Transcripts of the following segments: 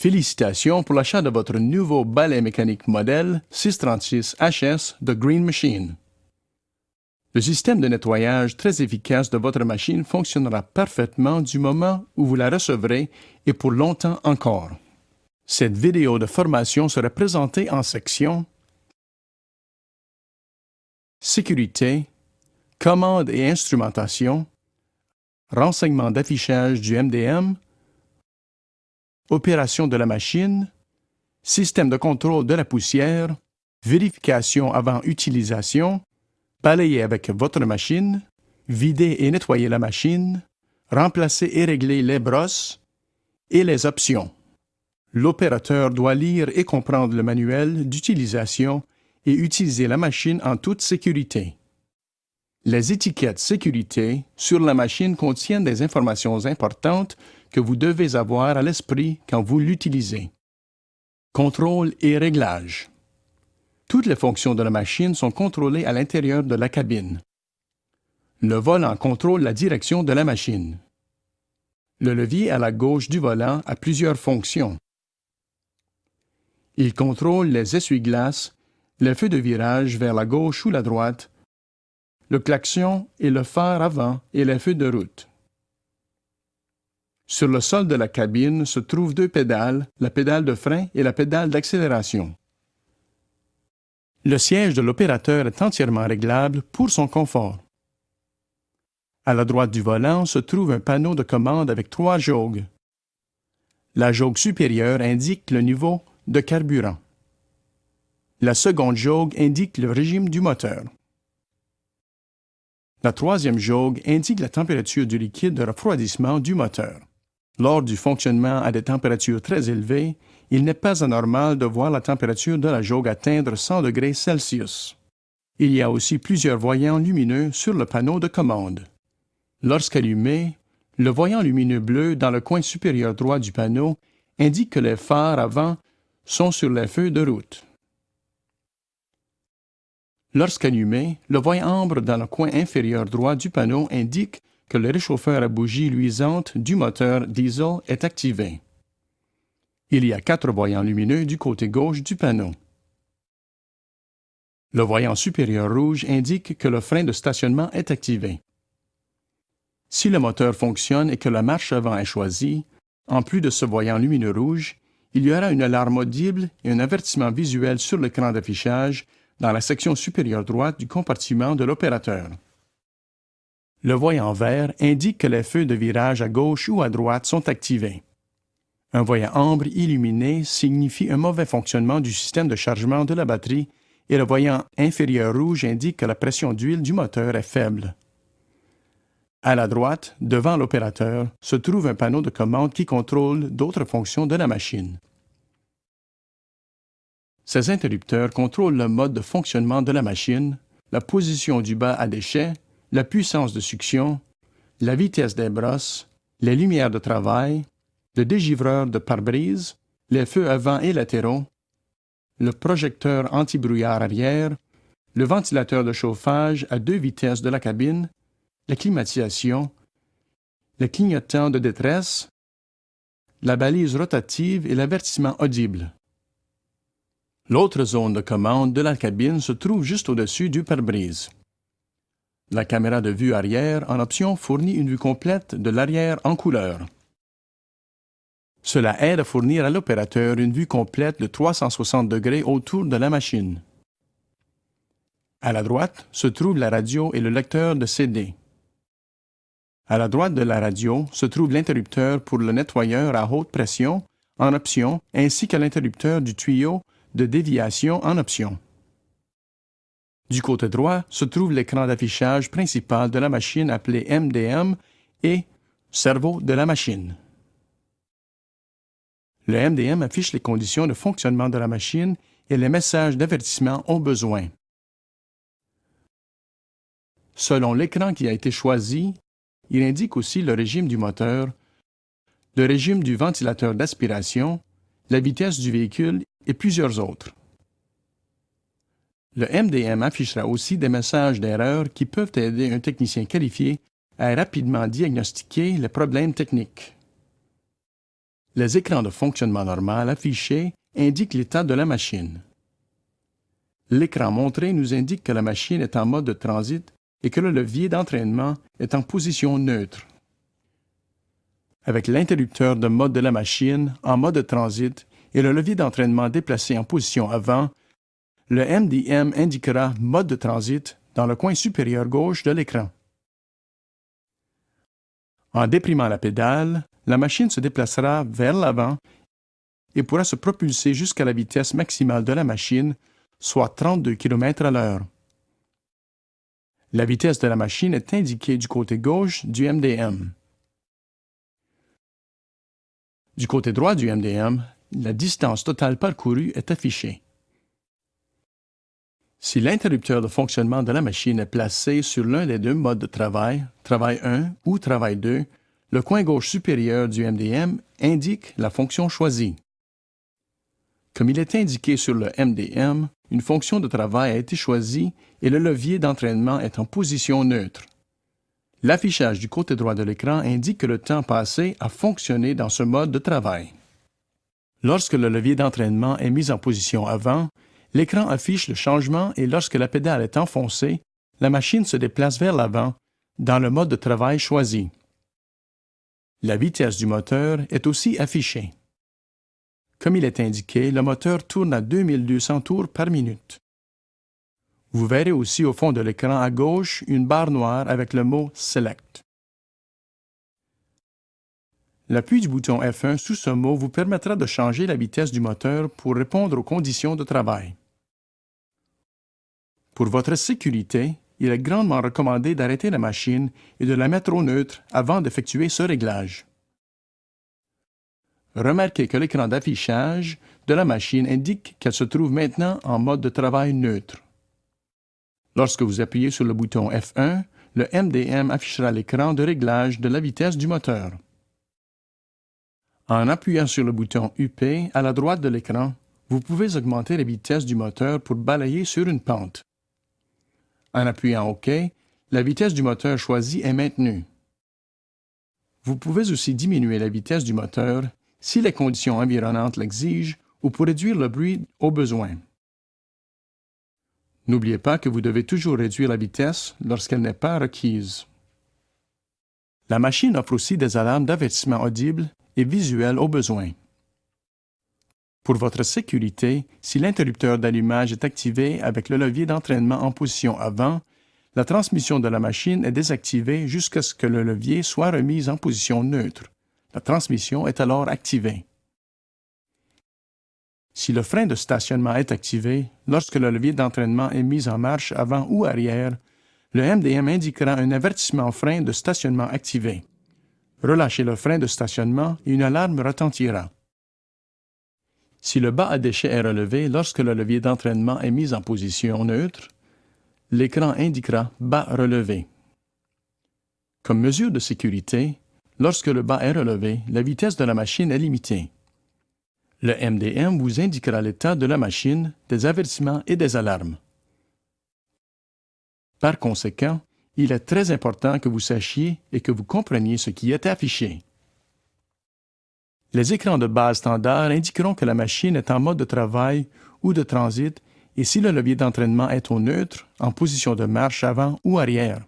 Félicitations pour l'achat de votre nouveau balai mécanique modèle 636 HS de Green Machine. Le système de nettoyage très efficace de votre machine fonctionnera parfaitement du moment où vous la recevrez et pour longtemps encore. Cette vidéo de formation sera présentée en section Sécurité, commandes et instrumentation, renseignements d'affichage du MDM, opération de la machine, système de contrôle de la poussière, vérification avant utilisation, balayer avec votre machine, vider et nettoyer la machine, remplacer et régler les brosses et les options. L'opérateur doit lire et comprendre le manuel d'utilisation et utiliser la machine en toute sécurité. Les étiquettes sécurité sur la machine contiennent des informations importantes que vous devez avoir à l'esprit quand vous l'utilisez. Contrôle et réglage. Toutes les fonctions de la machine sont contrôlées à l'intérieur de la cabine. Le volant contrôle la direction de la machine. Le levier à la gauche du volant a plusieurs fonctions. Il contrôle les essuie-glaces, les feux de virage vers la gauche ou la droite, le klaxon et le phare avant et les feux de route. Sur le sol de la cabine se trouvent deux pédales, la pédale de frein et la pédale d'accélération. Le siège de l'opérateur est entièrement réglable pour son confort. À la droite du volant se trouve un panneau de commande avec 3 jauges. La jauge supérieure indique le niveau de carburant. La seconde jauge indique le régime du moteur. La troisième jauge indique la température du liquide de refroidissement du moteur. Lors du fonctionnement à des températures très élevées, il n'est pas anormal de voir la température de la jauge atteindre 100 degrés Celsius. Il y a aussi plusieurs voyants lumineux sur le panneau de commande. Lorsqu'allumé, le voyant lumineux bleu dans le coin supérieur droit du panneau indique que les phares avant sont sur les feux de route. Lorsqu'allumé, le voyant ambre dans le coin inférieur droit du panneau indique que le réchauffeur à bougie luisante du moteur diesel est activé. Il y a 4 voyants lumineux du côté gauche du panneau. Le voyant supérieur rouge indique que le frein de stationnement est activé. Si le moteur fonctionne et que la marche avant est choisie, en plus de ce voyant lumineux rouge, il y aura une alarme audible et un avertissement visuel sur l'écran d'affichage dans la section supérieure droite du compartiment de l'opérateur. Le voyant vert indique que les feux de virage à gauche ou à droite sont activés. Un voyant ambre illuminé signifie un mauvais fonctionnement du système de chargement de la batterie et le voyant inférieur rouge indique que la pression d'huile du moteur est faible. À la droite, devant l'opérateur, se trouve un panneau de commande qui contrôle d'autres fonctions de la machine. Ces interrupteurs contrôlent le mode de fonctionnement de la machine, la position du bas à déchets, la puissance de succion, la vitesse des brosses, les lumières de travail, le dégivreur de pare-brise, les feux avant et latéraux, le projecteur anti-brouillard arrière, le ventilateur de chauffage à 2 vitesses de la cabine, la climatisation, le clignotant de détresse, la balise rotative et l'avertissement audible. L'autre zone de commande de la cabine se trouve juste au-dessus du pare-brise. La caméra de vue arrière, en option, fournit une vue complète de l'arrière en couleur. Cela aide à fournir à l'opérateur une vue complète de 360 degrés autour de la machine. À la droite se trouve la radio et le lecteur de CD. À la droite de la radio se trouve l'interrupteur pour le nettoyeur à haute pression en option ainsi que l'interrupteur du tuyau de déviation en option. Du côté droit se trouve l'écran d'affichage principal de la machine appelé MDM et cerveau de la machine. Le MDM affiche les conditions de fonctionnement de la machine et les messages d'avertissement au besoin. Selon l'écran qui a été choisi, il indique aussi le régime du moteur, le régime du ventilateur d'aspiration, la vitesse du véhicule et plusieurs autres. Le MDM affichera aussi des messages d'erreur qui peuvent aider un technicien qualifié à rapidement diagnostiquer les problèmes techniques. Les écrans de fonctionnement normal affichés indiquent l'état de la machine. L'écran montré nous indique que la machine est en mode de transit et que le levier d'entraînement est en position neutre. Avec l'interrupteur de mode de la machine en mode de transit et le levier d'entraînement déplacé en position avant, le MDM indiquera mode de transit dans le coin supérieur gauche de l'écran. En déprimant la pédale, la machine se déplacera vers l'avant et pourra se propulser jusqu'à la vitesse maximale de la machine, soit 32 km/h. La vitesse de la machine est indiquée du côté gauche du MDM. Du côté droit du MDM, la distance totale parcourue est affichée. Si l'interrupteur de fonctionnement de la machine est placé sur l'un des deux modes de travail, travail 1 ou travail 2, le coin gauche supérieur du MDM indique la fonction choisie. Comme il est indiqué sur le MDM, une fonction de travail a été choisie et le levier d'entraînement est en position neutre. L'affichage du côté droit de l'écran indique que le temps passé a fonctionné dans ce mode de travail. Lorsque le levier d'entraînement est mis en position avant, l'écran affiche le changement et lorsque la pédale est enfoncée, la machine se déplace vers l'avant dans le mode de travail choisi. La vitesse du moteur est aussi affichée. Comme il est indiqué, le moteur tourne à 2200 tours par minute. Vous verrez aussi au fond de l'écran à gauche une barre noire avec le mot « Select ». L'appui du bouton F1 sous ce mot vous permettra de changer la vitesse du moteur pour répondre aux conditions de travail. Pour votre sécurité, il est grandement recommandé d'arrêter la machine et de la mettre au neutre avant d'effectuer ce réglage. Remarquez que l'écran d'affichage de la machine indique qu'elle se trouve maintenant en mode de travail neutre. Lorsque vous appuyez sur le bouton F1, le MDM affichera l'écran de réglage de la vitesse du moteur. En appuyant sur le bouton UP à la droite de l'écran, vous pouvez augmenter la vitesse du moteur pour balayer sur une pente. En appuyant OK, la vitesse du moteur choisie est maintenue. Vous pouvez aussi diminuer la vitesse du moteur si les conditions environnantes l'exigent ou pour réduire le bruit au besoin. N'oubliez pas que vous devez toujours réduire la vitesse lorsqu'elle n'est pas requise. La machine offre aussi des alarmes d'avertissement audibles et visuels au besoin. Pour votre sécurité, si l'interrupteur d'allumage est activé avec le levier d'entraînement en position avant, la transmission de la machine est désactivée jusqu'à ce que le levier soit remis en position neutre. La transmission est alors activée. Si le frein de stationnement est activé, lorsque le levier d'entraînement est mis en marche avant ou arrière, le MDM indiquera un avertissement frein de stationnement activé. Relâchez le frein de stationnement et une alarme retentira. Si le bas à déchets est relevé lorsque le levier d'entraînement est mis en position neutre, l'écran indiquera « bas relevé ». Comme mesure de sécurité, lorsque le bas est relevé, la vitesse de la machine est limitée. Le MDM vous indiquera l'état de la machine, des avertissements et des alarmes. Par conséquent, il est très important que vous sachiez et que vous compreniez ce qui est affiché. Les écrans de base standard indiqueront que la machine est en mode de travail ou de transit et si le levier d'entraînement est au neutre, en position de marche avant ou arrière.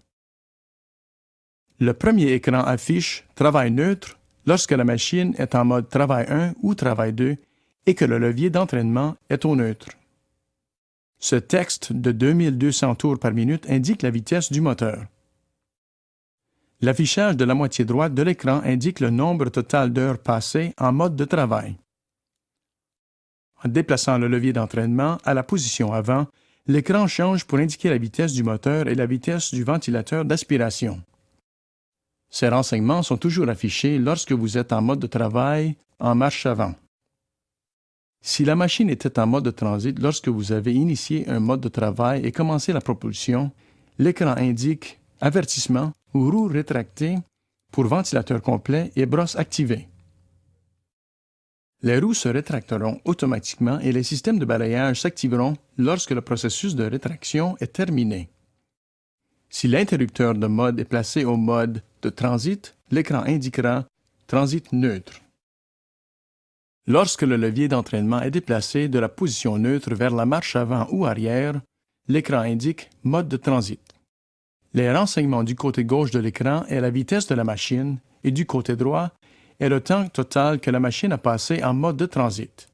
Le premier écran affiche « Travail neutre » lorsque la machine est en mode travail 1 ou travail 2 et que le levier d'entraînement est au neutre. Ce texte de 2200 tours par minute indique la vitesse du moteur. L'affichage de la moitié droite de l'écran indique le nombre total d'heures passées en mode de travail. En déplaçant le levier d'entraînement à la position avant, l'écran change pour indiquer la vitesse du moteur et la vitesse du ventilateur d'aspiration. Ces renseignements sont toujours affichés lorsque vous êtes en mode de travail en marche avant. Si la machine était en mode de transit lorsque vous avez initié un mode de travail et commencé la propulsion, l'écran indique « Avertissement » ou « Roue rétractée » pour ventilateur complet et brosse activée. Les roues se rétracteront automatiquement et les systèmes de balayage s'activeront lorsque le processus de rétraction est terminé. Si l'interrupteur de mode est placé au mode de transit, l'écran indiquera « Transit neutre ». Lorsque le levier d'entraînement est déplacé de la position neutre vers la marche avant ou arrière, l'écran indique « Mode de transit ». Les renseignements du côté gauche de l'écran est la vitesse de la machine et du côté droit est le temps total que la machine a passé en mode de transit.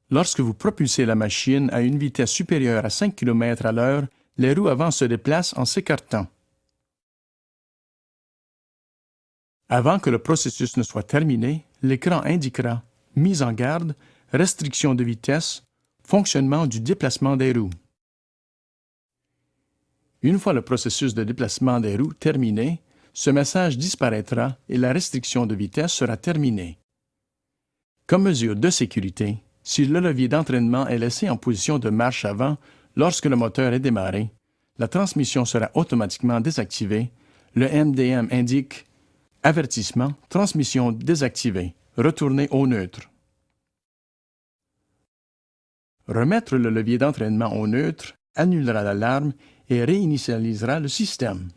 Lorsque vous propulsez la machine à une vitesse supérieure à 5 km à l'heure, les roues avant se déplacent en s'écartant. Avant que le processus ne soit terminé, l'écran indiquera « Mise en garde, restriction de vitesse, fonctionnement du déplacement des roues ». Une fois le processus de déplacement des roues terminé, ce message disparaîtra et la restriction de vitesse sera terminée. Comme mesure de sécurité, si le levier d'entraînement est laissé en position de marche avant lorsque le moteur est démarré, la transmission sera automatiquement désactivée. Le MDM indique « Avertissement, transmission désactivée, retournez au neutre ». Remettre le levier d'entraînement au neutre annulera l'alarme et réinitialisera le système.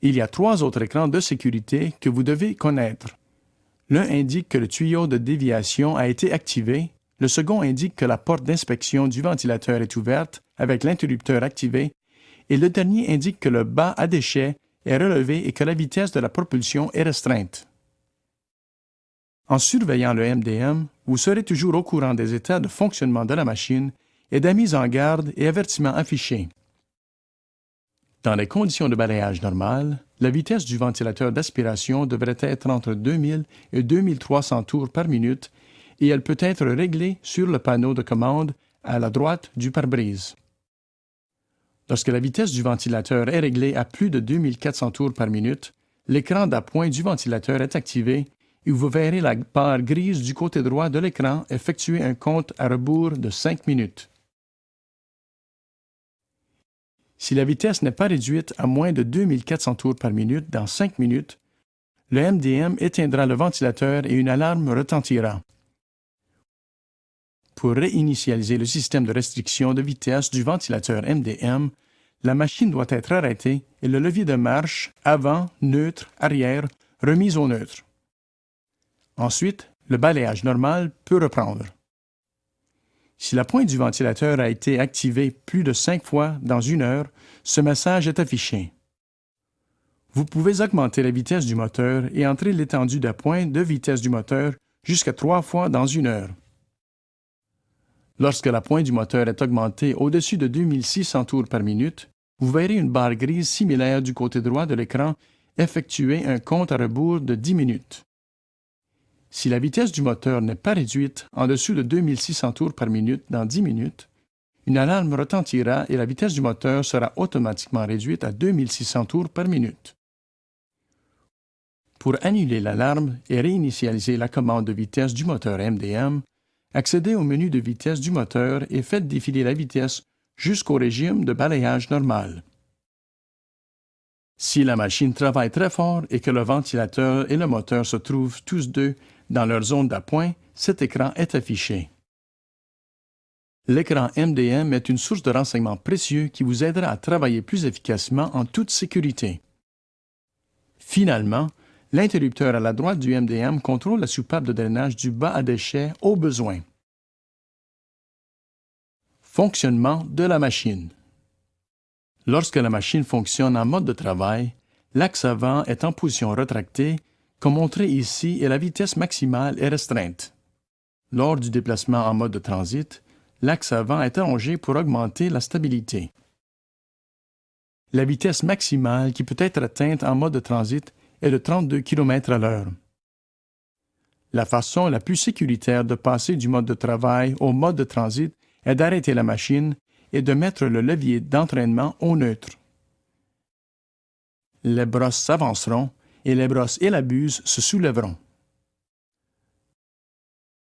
Il y a 3 autres écrans de sécurité que vous devez connaître. L'un indique que le tuyau de déviation a été activé, le second indique que la porte d'inspection du ventilateur est ouverte avec l'interrupteur activé, et le dernier indique que le bas à déchets est relevé et que la vitesse de la propulsion est restreinte. En surveillant le MDM, vous serez toujours au courant des états de fonctionnement de la machine et des mises en garde et avertissements affichés. Dans les conditions de balayage normales, la vitesse du ventilateur d'aspiration devrait être entre 2000 et 2300 tours par minute et elle peut être réglée sur le panneau de commande à la droite du pare-brise. Lorsque la vitesse du ventilateur est réglée à plus de 2400 tours par minute, l'écran d'appoint du ventilateur est activé et vous verrez la barre grise du côté droit de l'écran effectuer un compte à rebours de 5 minutes. Si la vitesse n'est pas réduite à moins de 2400 tours par minute dans 5 minutes, le MDM éteindra le ventilateur et une alarme retentira. Pour réinitialiser le système de restriction de vitesse du ventilateur MDM, la machine doit être arrêtée et le levier de marche avant, neutre, arrière remis au neutre. Ensuite, le balayage normal peut reprendre. Si la pointe du ventilateur a été activée plus de 5 fois dans 1 heure, ce message est affiché. Vous pouvez augmenter la vitesse du moteur et entrer l'étendue d'appoint de vitesse du moteur jusqu'à 3 fois dans 1 heure. Lorsque la pointe du moteur est augmentée au-dessus de 2600 tours par minute, vous verrez une barre grise similaire du côté droit de l'écran effectuer un compte à rebours de 10 minutes. Si la vitesse du moteur n'est pas réduite en dessous de 2600 tours par minute dans 10 minutes, une alarme retentira et la vitesse du moteur sera automatiquement réduite à 2600 tours par minute. Pour annuler l'alarme et réinitialiser la commande de vitesse du moteur MDM, accédez au menu de vitesse du moteur et faites défiler la vitesse jusqu'au régime de balayage normal. Si la machine travaille très fort et que le ventilateur et le moteur se trouvent tous deux dans leur zone d'appoint, cet écran est affiché. L'écran MDM est une source de renseignements précieux qui vous aidera à travailler plus efficacement en toute sécurité. Finalement, l'interrupteur à la droite du MDM contrôle la soupape de drainage du bas à déchets au besoin. Fonctionnement de la machine. Lorsque la machine fonctionne en mode de travail, l'axe avant est en position rétractée, comme montré ici, et la vitesse maximale est restreinte. Lors du déplacement en mode de transit, l'axe avant est allongé pour augmenter la stabilité. La vitesse maximale qui peut être atteinte en mode de transit est de 32 km à l'heure. La façon la plus sécuritaire de passer du mode de travail au mode de transit est d'arrêter la machine et de mettre le levier d'entraînement au neutre. Les brosses s'avanceront et les brosses et la buse se soulèveront.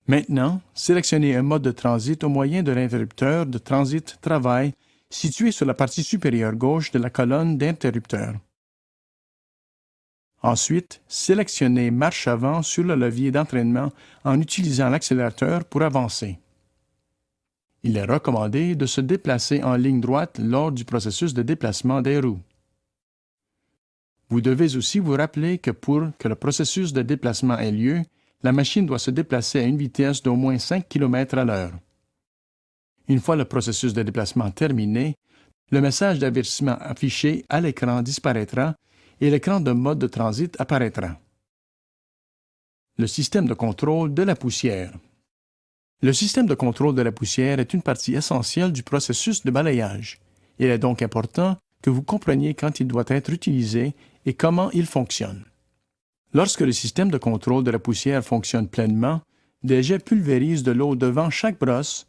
Maintenant, sélectionnez un mode de transit au moyen de l'interrupteur de transit travail situé sur la partie supérieure gauche de la colonne d'interrupteur. Ensuite, sélectionnez marche avant sur le levier d'entraînement en utilisant l'accélérateur pour avancer. Il est recommandé de se déplacer en ligne droite lors du processus de déplacement des roues. Vous devez aussi vous rappeler que pour que le processus de déplacement ait lieu, la machine doit se déplacer à une vitesse d'au moins 5 km à l'heure. Une fois le processus de déplacement terminé, le message d'avertissement affiché à l'écran disparaîtra et l'écran de mode de transit apparaîtra. Le système de contrôle de la poussière. Le système de contrôle de la poussière est une partie essentielle du processus de balayage. Il est donc important que vous compreniez quand il doit être utilisé et comment il fonctionne. Lorsque le système de contrôle de la poussière fonctionne pleinement, des jets pulvérisent de l'eau devant chaque brosse.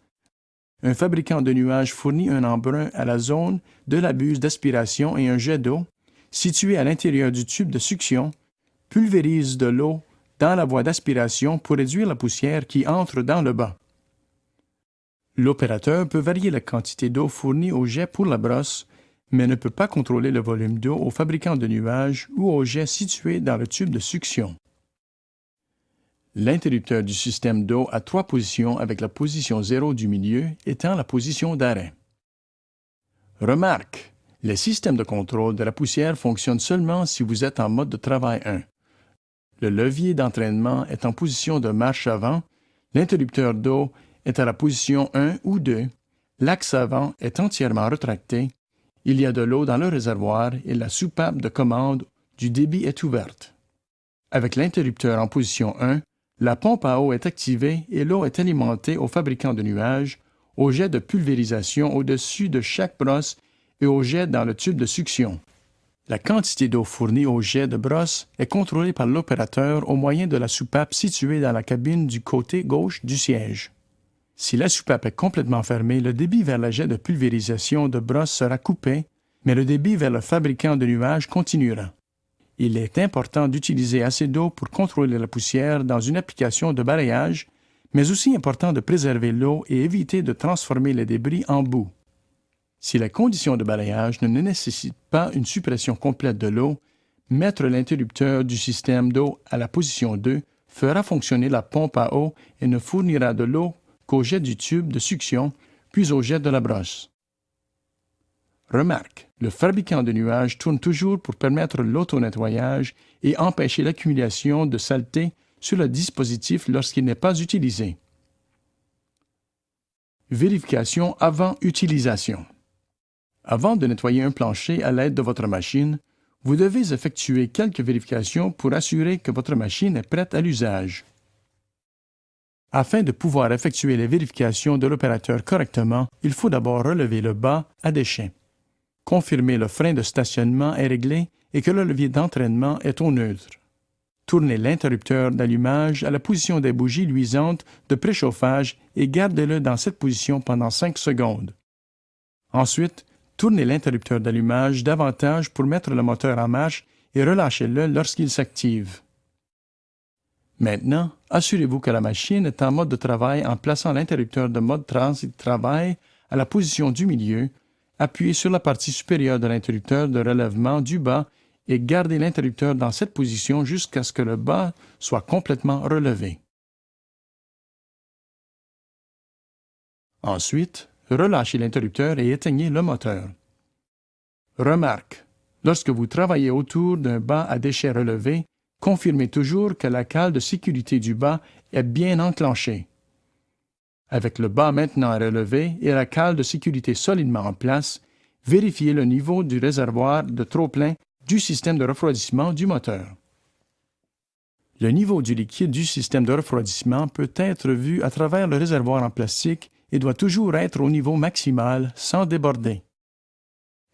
Un fabricant de nuages fournit un embrun à la zone de la buse d'aspiration et un jet d'eau, situé à l'intérieur du tube de succion, pulvérise de l'eau dans la voie d'aspiration pour réduire la poussière qui entre dans le bas. L'opérateur peut varier la quantité d'eau fournie au jet pour la brosse, mais ne peut pas contrôler le volume d'eau au fabricant de nuages ou au jet situé dans le tube de succion. L'interrupteur du système d'eau a 3 positions avec la position 0 du milieu étant la position d'arrêt. Remarque, les systèmes de contrôle de la poussière fonctionnent seulement si vous êtes en mode de travail 1. Le levier d'entraînement est en position de marche avant, l'interrupteur d'eau est à la position 1 ou 2, l'axe avant est entièrement retracté, il y a de l'eau dans le réservoir et la soupape de commande du débit est ouverte. Avec l'interrupteur en position 1, la pompe à eau est activée et l'eau est alimentée au fabricant de nuages, au jet de pulvérisation au-dessus de chaque brosse et au jet dans le tube de succion. La quantité d'eau fournie au jet de brosse est contrôlée par l'opérateur au moyen de la soupape située dans la cabine du côté gauche du siège. Si la soupape est complètement fermée, le débit vers le jet de pulvérisation de brosse sera coupé, mais le débit vers le fabricant de nuages continuera. Il est important d'utiliser assez d'eau pour contrôler la poussière dans une application de balayage, mais aussi important de préserver l'eau et éviter de transformer les débris en boue. Si la condition de balayage ne nécessite pas une suppression complète de l'eau, mettre l'interrupteur du système d'eau à la position 2 fera fonctionner la pompe à eau et ne fournira de l'eau qu'au jet du tube de succion, puis au jet de la brosse. Remarque, le fabricant de nuages tourne toujours pour permettre l'auto-nettoyage et empêcher l'accumulation de saleté sur le dispositif lorsqu'il n'est pas utilisé. Vérification avant utilisation. Avant de nettoyer un plancher à l'aide de votre machine, vous devez effectuer quelques vérifications pour assurer que votre machine est prête à l'usage. Afin de pouvoir effectuer les vérifications de l'opérateur correctement, il faut d'abord relever le bas à déchets. Confirmer le frein de stationnement est réglé et que le levier d'entraînement est au neutre. Tournez l'interrupteur d'allumage à la position des bougies luisantes de préchauffage et gardez-le dans cette position pendant 5 secondes. Ensuite, tournez l'interrupteur d'allumage davantage pour mettre le moteur en marche et relâchez-le lorsqu'il s'active. Maintenant, assurez-vous que la machine est en mode de travail en plaçant l'interrupteur de mode transit travail à la position du milieu. Appuyez sur la partie supérieure de l'interrupteur de relèvement du bas et gardez l'interrupteur dans cette position jusqu'à ce que le bas soit complètement relevé. Ensuite, relâchez l'interrupteur et éteignez le moteur. Remarque, lorsque vous travaillez autour d'un bas à déchets relevé, confirmez toujours que la cale de sécurité du bas est bien enclenchée. Avec le bas maintenant relevé et la cale de sécurité solidement en place, vérifiez le niveau du réservoir de trop-plein du système de refroidissement du moteur. Le niveau du liquide du système de refroidissement peut être vu à travers le réservoir en plastique et doit toujours être au niveau maximal sans déborder.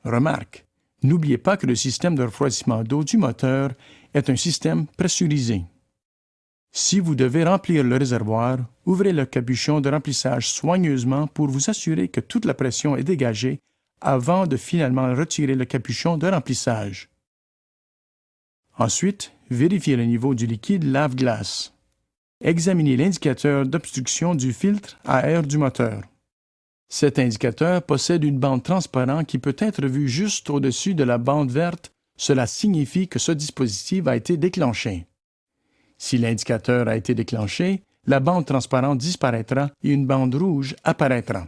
Remarque, n'oubliez pas que le système de refroidissement d'eau du moteur est un système pressurisé. Si vous devez remplir le réservoir, ouvrez le capuchon de remplissage soigneusement pour vous assurer que toute la pression est dégagée avant de finalement retirer le capuchon de remplissage. Ensuite, vérifiez le niveau du liquide lave-glace. Examinez l'indicateur d'obstruction du filtre à air du moteur. Cet indicateur possède une bande transparente qui peut être vue juste au-dessus de la bande verte. Cela signifie que ce dispositif a été déclenché. Si l'indicateur a été déclenché, la bande transparente disparaîtra et une bande rouge apparaîtra.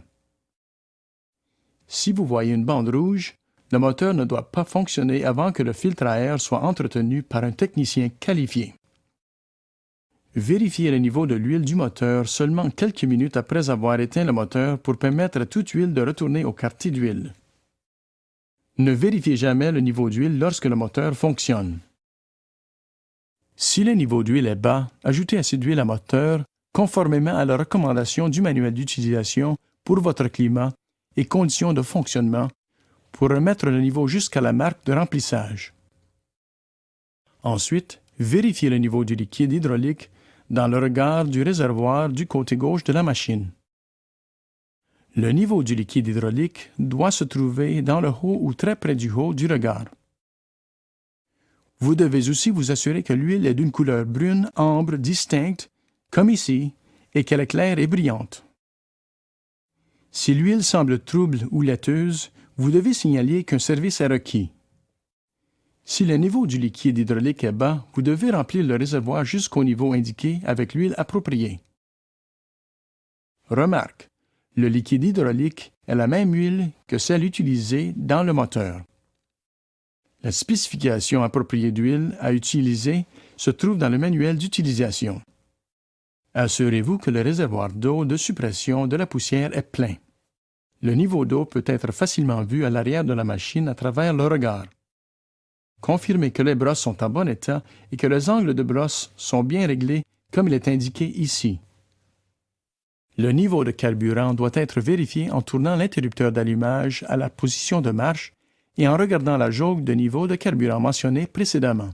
Si vous voyez une bande rouge, le moteur ne doit pas fonctionner avant que le filtre à air soit entretenu par un technicien qualifié. Vérifiez le niveau de l'huile du moteur seulement quelques minutes après avoir éteint le moteur pour permettre à toute huile de retourner au quartier d'huile. Ne vérifiez jamais le niveau d'huile lorsque le moteur fonctionne. Si le niveau d'huile est bas, ajoutez assez d'huile à moteur conformément à la recommandation du manuel d'utilisation pour votre climat et conditions de fonctionnement pour remettre le niveau jusqu'à la marque de remplissage. Ensuite, vérifiez le niveau du liquide hydraulique dans le regard du réservoir du côté gauche de la machine. Le niveau du liquide hydraulique doit se trouver dans le haut ou très près du haut du regard. Vous devez aussi vous assurer que l'huile est d'une couleur brune ambre distincte, comme ici, et qu'elle est claire et brillante. Si l'huile semble trouble ou laiteuse, vous devez signaler qu'un service est requis. Si le niveau du liquide hydraulique est bas, vous devez remplir le réservoir jusqu'au niveau indiqué avec l'huile appropriée. Remarque, le liquide hydraulique est la même huile que celle utilisée dans le moteur. La spécification appropriée d'huile à utiliser se trouve dans le manuel d'utilisation. Assurez-vous que le réservoir d'eau de suppression de la poussière est plein. Le niveau d'eau peut être facilement vu à l'arrière de la machine à travers le regard. Confirmez que les brosses sont en bon état et que les angles de brosse sont bien réglés comme il est indiqué ici. Le niveau de carburant doit être vérifié en tournant l'interrupteur d'allumage à la position de marche et en regardant la jauge de niveau de carburant mentionnée précédemment.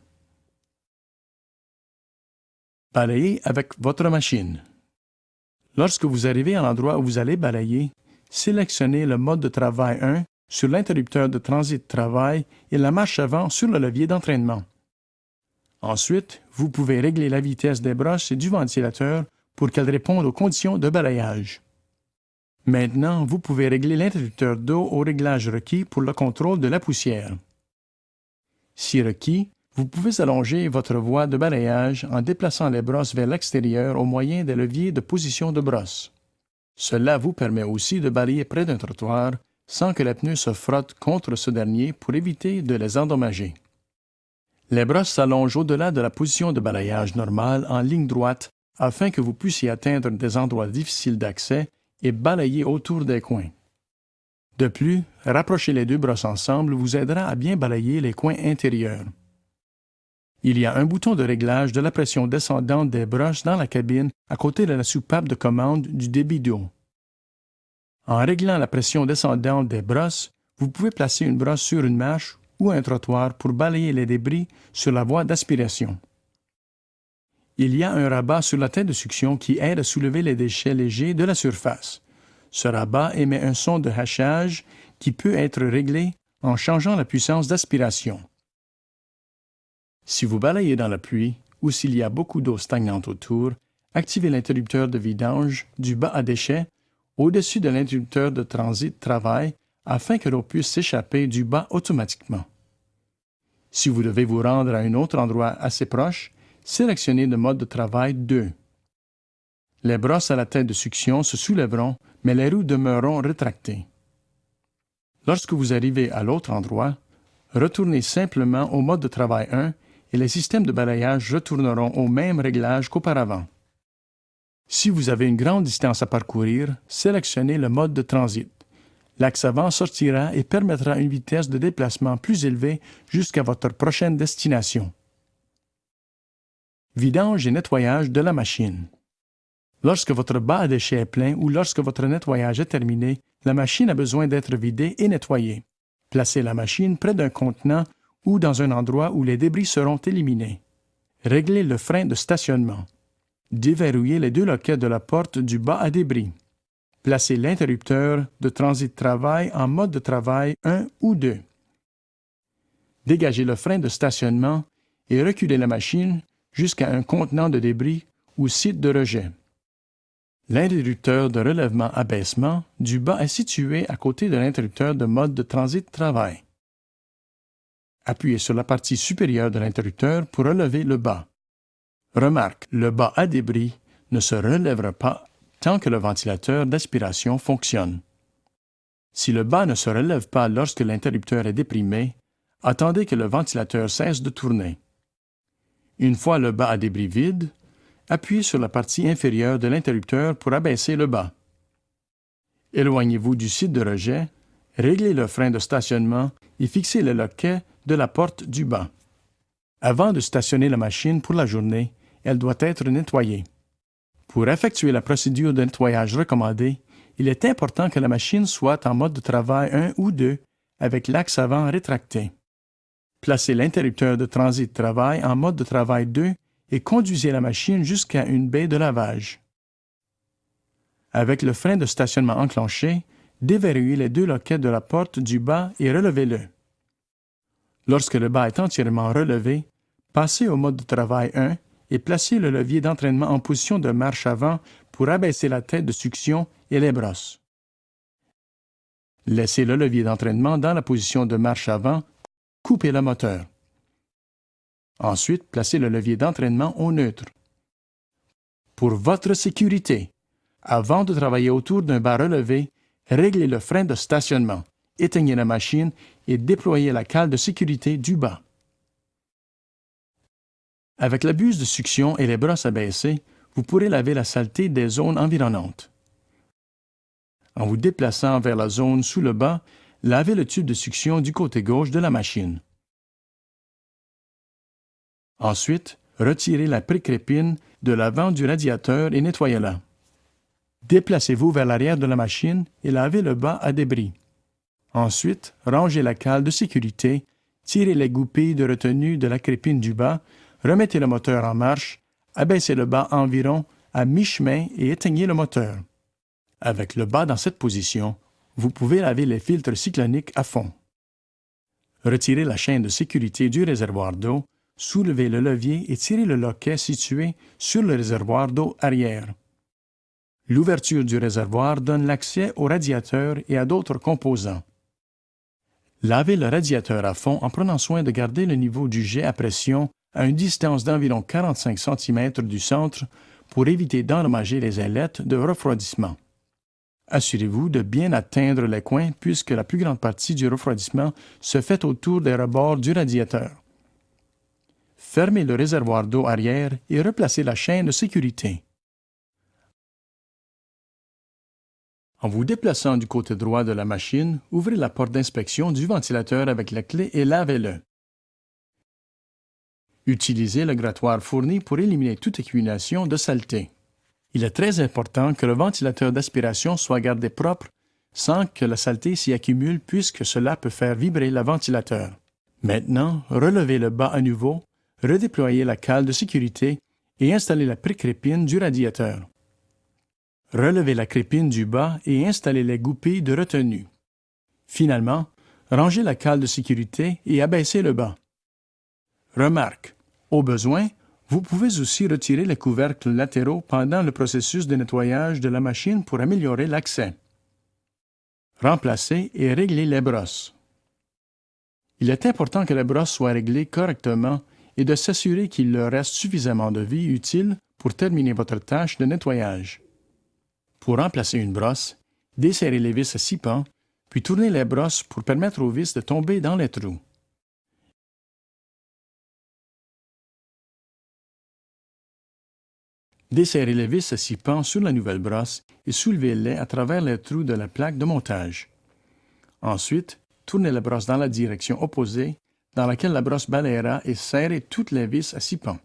Balayez avec votre machine. Lorsque vous arrivez à l'endroit où vous allez balayer, sélectionnez le mode de travail 1 sur l'interrupteur de transit travail et la marche avant sur le levier d'entraînement. Ensuite, vous pouvez régler la vitesse des brosses et du ventilateur pour qu'elles répondent aux conditions de balayage. Maintenant, vous pouvez régler l'interrupteur d'eau au réglage requis pour le contrôle de la poussière. Si requis, vous pouvez allonger votre voie de balayage en déplaçant les brosses vers l'extérieur au moyen des leviers de position de brosse. Cela vous permet aussi de balayer près d'un trottoir sans que les pneus se frottent contre ce dernier pour éviter de les endommager. Les brosses s'allongent au-delà de la position de balayage normale en ligne droite afin que vous puissiez atteindre des endroits difficiles d'accès et balayer autour des coins. De plus, rapprocher les deux brosses ensemble vous aidera à bien balayer les coins intérieurs. Il y a un bouton de réglage de la pression descendante des brosses dans la cabine à côté de la soupape de commande du débit d'eau. En réglant la pression descendante des brosses, vous pouvez placer une brosse sur une marche ou un trottoir pour balayer les débris sur la voie d'aspiration. Il y a un rabat sur la tête de succion qui aide à soulever les déchets légers de la surface. Ce rabat émet un son de hachage qui peut être réglé en changeant la puissance d'aspiration. Si vous balayez dans la pluie ou s'il y a beaucoup d'eau stagnante autour, activez l'interrupteur de vidange du bas à déchets au-dessus de l'interrupteur de transit travail afin que l'eau puisse s'échapper du bas automatiquement. Si vous devez vous rendre à un autre endroit assez proche, sélectionnez le mode de travail 2. Les brosses à la tête de succion se soulèveront, mais les roues demeureront rétractées. Lorsque vous arrivez à l'autre endroit, retournez simplement au mode de travail 1 et les systèmes de balayage retourneront au même réglage qu'auparavant. Si vous avez une grande distance à parcourir, sélectionnez le mode de transit. L'axe avant sortira et permettra une vitesse de déplacement plus élevée jusqu'à votre prochaine destination. Vidange et nettoyage de la machine. Lorsque votre bas à déchets est plein ou lorsque votre nettoyage est terminé, la machine a besoin d'être vidée et nettoyée. Placez la machine près d'un contenant ou dans un endroit où les débris seront éliminés. Réglez le frein de stationnement. Déverrouillez les deux loquettes de la porte du bas à débris. Placez l'interrupteur de transit travail en mode de travail 1 ou 2. Dégagez le frein de stationnement et reculez la machine jusqu'à un contenant de débris ou site de rejet. L'interrupteur de relèvement-abaissement du bas est situé à côté de l'interrupteur de mode de transit travail. Appuyez sur la partie supérieure de l'interrupteur pour relever le bas. Remarque, le bas à débris ne se relèvera pas tant que le ventilateur d'aspiration fonctionne. Si le bas ne se relève pas lorsque l'interrupteur est déprimé, attendez que le ventilateur cesse de tourner. Une fois le bas à débris vide, appuyez sur la partie inférieure de l'interrupteur pour abaisser le bas. Éloignez-vous du site de rejet, réglez le frein de stationnement et fixez le loquet de la porte du bas. Avant de stationner la machine pour la journée, elle doit être nettoyée. Pour effectuer la procédure de nettoyage recommandée, il est important que la machine soit en mode de travail 1 ou 2 avec l'axe avant rétracté. Placez l'interrupteur de transit de travail en mode de travail 2 et conduisez la machine jusqu'à une baie de lavage. Avec le frein de stationnement enclenché, déverrouillez les 2 loquets de la porte du bas et relevez-le. Lorsque le bas est entièrement relevé, passez au mode de travail 1 et placez le levier d'entraînement en position de marche avant pour abaisser la tête de succion et les brosses. Laissez le levier d'entraînement dans la position de marche avant, coupez le moteur. Ensuite, placez le levier d'entraînement au neutre. Pour votre sécurité, avant de travailler autour d'un bas relevé, réglez le frein de stationnement, éteignez la machine et déployez la cale de sécurité du bas. Avec la buse de succion et les brosses abaissées, vous pourrez laver la saleté des zones environnantes. En vous déplaçant vers la zone sous le bas, lavez le tube de succion du côté gauche de la machine. Ensuite, retirez la pré-crépine de l'avant du radiateur et nettoyez-la. Déplacez-vous vers l'arrière de la machine et lavez le bas à débris. Ensuite, rangez la cale de sécurité, tirez les goupilles de retenue de la crépine du bas, remettez le moteur en marche, abaissez le bas environ à mi-chemin et éteignez le moteur. Avec le bas dans cette position, vous pouvez laver les filtres cycloniques à fond. Retirez la chaîne de sécurité du réservoir d'eau, soulevez le levier et tirez le loquet situé sur le réservoir d'eau arrière. L'ouverture du réservoir donne l'accès au radiateur et à d'autres composants. Lavez le radiateur à fond en prenant soin de garder le niveau du jet à pression à une distance d'environ 45 cm du centre pour éviter d'endommager les ailettes de refroidissement. Assurez-vous de bien atteindre les coins puisque la plus grande partie du refroidissement se fait autour des rebords du radiateur. Fermez le réservoir d'eau arrière et replacez la chaîne de sécurité. En vous déplaçant du côté droit de la machine, ouvrez la porte d'inspection du ventilateur avec la clé et lavez-le. Utilisez le grattoir fourni pour éliminer toute accumulation de saleté. Il est très important que le ventilateur d'aspiration soit gardé propre sans que la saleté s'y accumule puisque cela peut faire vibrer le ventilateur. Maintenant, relevez le bas à nouveau, redéployez la cale de sécurité et installez la pré-crépine du radiateur. Relevez la crépine du bas et installez les goupilles de retenue. Finalement, rangez la cale de sécurité et abaissez le bas. Remarque, au besoin, vous pouvez aussi retirer les couvercles latéraux pendant le processus de nettoyage de la machine pour améliorer l'accès. Remplacez et réglez les brosses. Il est important que les brosses soient réglées correctement et de s'assurer qu'il leur reste suffisamment de vie utile pour terminer votre tâche de nettoyage. Pour remplacer une brosse, desserrez les vis à 6 pans, puis tournez les brosses pour permettre aux vis de tomber dans les trous. Desserrez les vis à 6 pans sur la nouvelle brosse et soulevez-les à travers les trous de la plaque de montage. Ensuite, tournez la brosse dans la direction opposée dans laquelle la brosse balayera et serrez toutes les vis à 6 pans.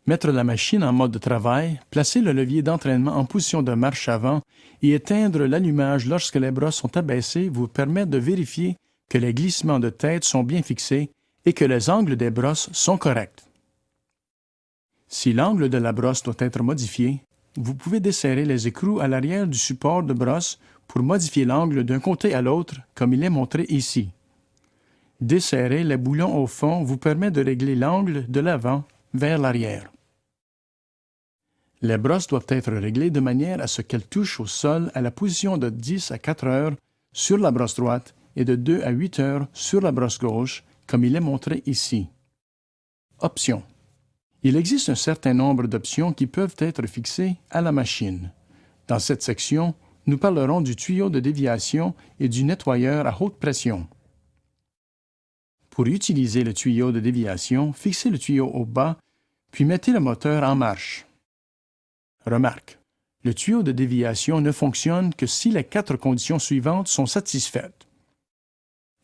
Mettre la machine en mode de travail, placer le levier d'entraînement en position de marche avant et éteindre l'allumage lorsque les brosses sont abaissées vous permet de vérifier que les glissements de tête sont bien fixés et que les angles des brosses sont corrects. Si l'angle de la brosse doit être modifié, vous pouvez desserrer les écrous à l'arrière du support de brosse pour modifier l'angle d'un côté à l'autre, comme il est montré ici. Desserrer les boulons au fond vous permet de régler l'angle de l'avant vers l'arrière. Les brosses doivent être réglées de manière à ce qu'elles touchent au sol à la position de 10 à 4 heures sur la brosse droite et de 2 à 8 heures sur la brosse gauche, comme il est montré ici. Options. Il existe un certain nombre d'options qui peuvent être fixées à la machine. Dans cette section, nous parlerons du tuyau de déviation et du nettoyeur à haute pression. Pour utiliser le tuyau de déviation, fixez le tuyau au bas puis mettez le moteur en marche. Remarque, le tuyau de déviation ne fonctionne que si les 4 conditions suivantes sont satisfaites.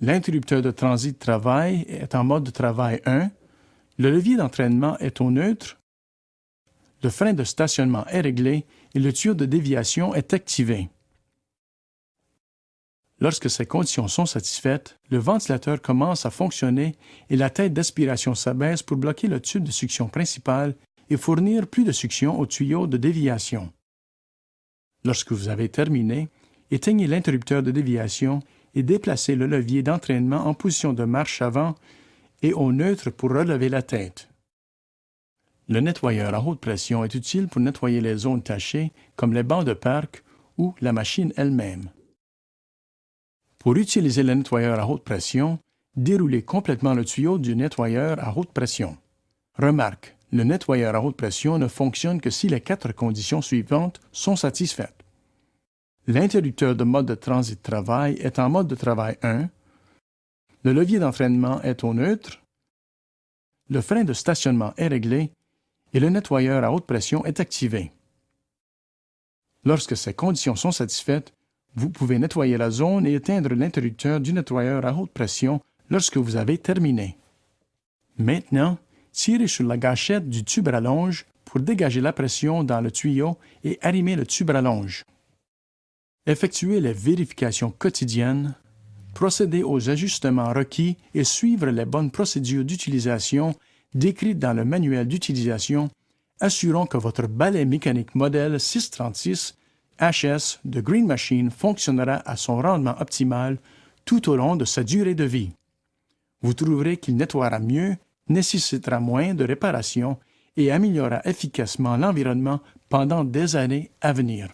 L'interrupteur de transit travail est en mode de travail 1, le levier d'entraînement est au neutre, le frein de stationnement est réglé et le tuyau de déviation est activé. Lorsque ces conditions sont satisfaites, le ventilateur commence à fonctionner et la tête d'aspiration s'abaisse pour bloquer le tube de succion principal et fournir plus de succion au tuyau de déviation. Lorsque vous avez terminé, éteignez l'interrupteur de déviation et déplacez le levier d'entraînement en position de marche avant et au neutre pour relever la tête. Le nettoyeur à haute pression est utile pour nettoyer les zones tachées comme les bancs de parc ou la machine elle-même. Pour utiliser le nettoyeur à haute pression, déroulez complètement le tuyau du nettoyeur à haute pression. Remarque, le nettoyeur à haute pression ne fonctionne que si les 4 conditions suivantes sont satisfaites. L'interrupteur de mode de transit travail est en mode de travail 1, le levier d'entraînement est au neutre, le frein de stationnement est réglé et le nettoyeur à haute pression est activé. Lorsque ces conditions sont satisfaites, vous pouvez nettoyer la zone et éteindre l'interrupteur du nettoyeur à haute pression lorsque vous avez terminé. Maintenant, tirez sur la gâchette du tube à rallonge pour dégager la pression dans le tuyau et arrimez le tube à rallonge. Effectuez les vérifications quotidiennes, procédez aux ajustements requis et suivre les bonnes procédures d'utilisation décrites dans le manuel d'utilisation, assurant que votre balai mécanique modèle 636 HS de Green Machine fonctionnera à son rendement optimal tout au long de sa durée de vie. Vous trouverez qu'il nettoiera mieux, nécessitera moins de réparations et améliorera efficacement l'environnement pendant des années à venir.